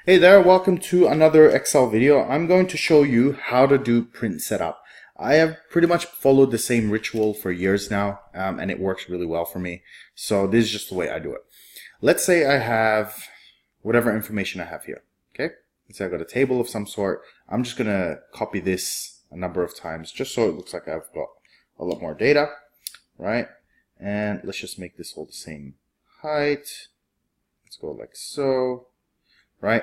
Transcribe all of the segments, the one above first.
Hey there, welcome to another Excel video. I'm going to show you how to do print setup. I have pretty much followed the same ritual for years now, and it works really well for me. So this is just the way I do it. Let's say I have whatever information I have here, okay? Let's say I've got a table of some sort. I'm just gonna copy this a number of times just so it looks like I've got a lot more data, right? And let's just make this all the same height. Let's go like so. Right?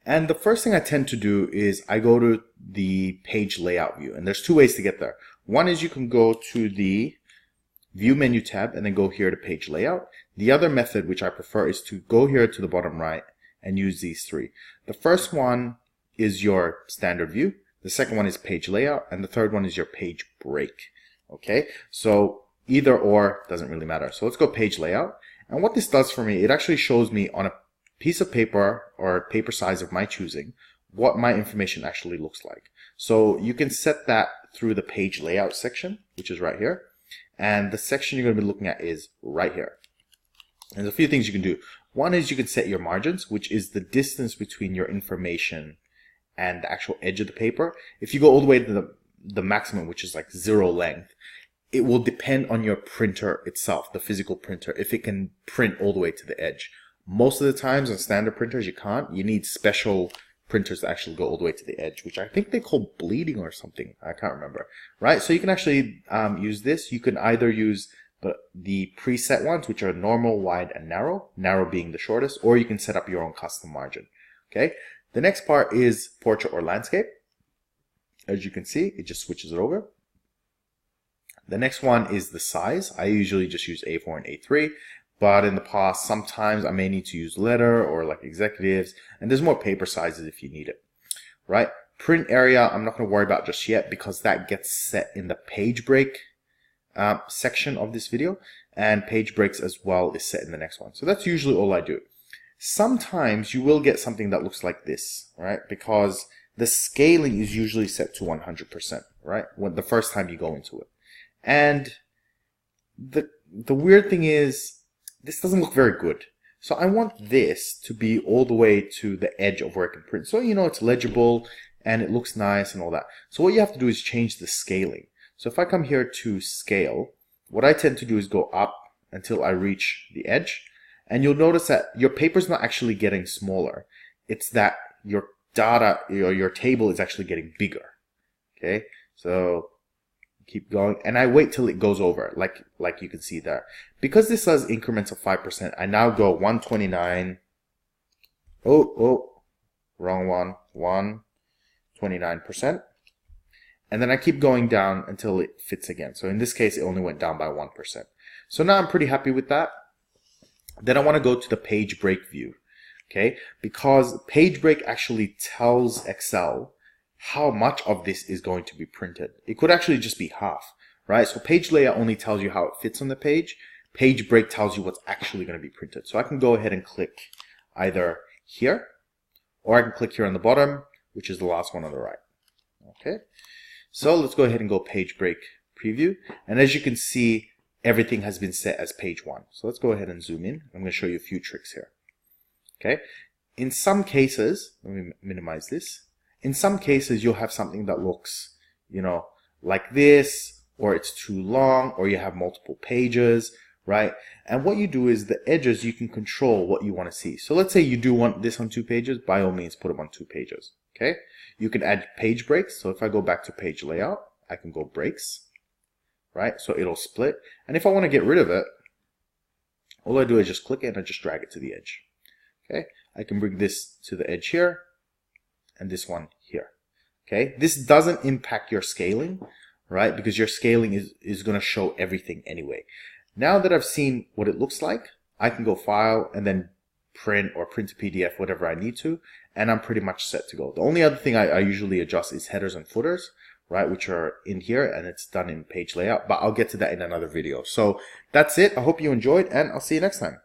And the first thing I tend to do is I go to the page layout view, and there's two ways to get there. One is you can go to the view menu tab and then go here to page layout. The other method, which I prefer, is to go here to the bottom right and use these three. The first one is your standard view. The second one is page layout, and the third one is your page break. Okay, so either or doesn't really matter. So let's go page layout. And what this does for me, it actually shows me on a piece of paper or paper size of my choosing what my information actually looks like. So you can set that through the page layout section, which is right here. And the section you're going to be looking at is right here. And there's a few things you can do. One is you can set your margins, which is the distance between your information and the actual edge of the paper. If you go all the way to the maximum, which is like 0 length, it will depend on your printer itself, the physical printer, if it can print all the way to the edge. Most of the times on standard printers, you can't. You need special printers that actually go all the way to the edge, which I think they call bleeding or something. I can't remember. Right? So you can actually use this. You can either use the preset ones, which are normal, wide, and narrow. Narrow being the shortest, or you can set up your own custom margin. Okay? The next part is portrait or landscape. As you can see, it just switches it over. The next one is the size. I usually just use A4 and A3. But in the past, sometimes I may need to use letter or like executives, and there's more paper sizes if you need it, right? Print area, I'm not going to worry about just yet because that gets set in the page break section of this video, and page breaks as well is set in the next one. So that's usually all I do. Sometimes you will get something that looks like this, right? Because the scaling is usually set to 100%, right? When the first time you go into it. And the weird thing is, this doesn't look very good. So I want this to be all the way to the edge of where I can print. So, you know, it's legible and it looks nice and all that. So what you have to do is change the scaling. So if I come here to scale, what I tend to do is go up until I reach the edge. And you'll notice that your paper's not actually getting smaller. It's that your data, your table is actually getting bigger. Okay, so keep going, and I wait till it goes over, like you can see there. Because this has increments of 5%, I now go 129. Wrong one. 129%. And then I keep going down until it fits again. So in this case, it only went down by 1%. So now I'm pretty happy with that. Then I want to go to the page break view, okay? Because page break actually tells Excel how much of this is going to be printed. It could actually just be half, right? So page layout only tells you how it fits on the page. Page break tells you what's actually going to be printed. So I can go ahead and click either here, or I can click here on the bottom, which is the last one on the right. Okay, so let's go ahead and go page break preview. And as you can see, everything has been set as page 1. So let's go ahead and zoom in. I'm going to show you a few tricks here. Okay, in some cases, let me minimize this. In some cases, you'll have something that looks, you know, like this, or it's too long, or you have multiple pages, right? And what you do is the edges, you can control what you want to see. So let's say you do want this on 2 pages, by all means, put them on 2 pages, okay? You can add page breaks. So if I go back to page layout, I can go breaks, right? So it'll split. And if I want to get rid of it, all I do is just click it and I just drag it to the edge, okay? I can bring this to the edge here, and this one here. Okay, this doesn't impact your scaling, right? Because your scaling is going to show everything anyway. Now that I've seen what it looks like, I can go file and then print or print a PDF, whatever I need to, and I'm pretty much set to go. The only other thing I usually adjust is headers and footers, right? Which are in here, and it's done in page layout, but I'll get to that in another video. So that's it. I hope you enjoyed, and I'll see you next time.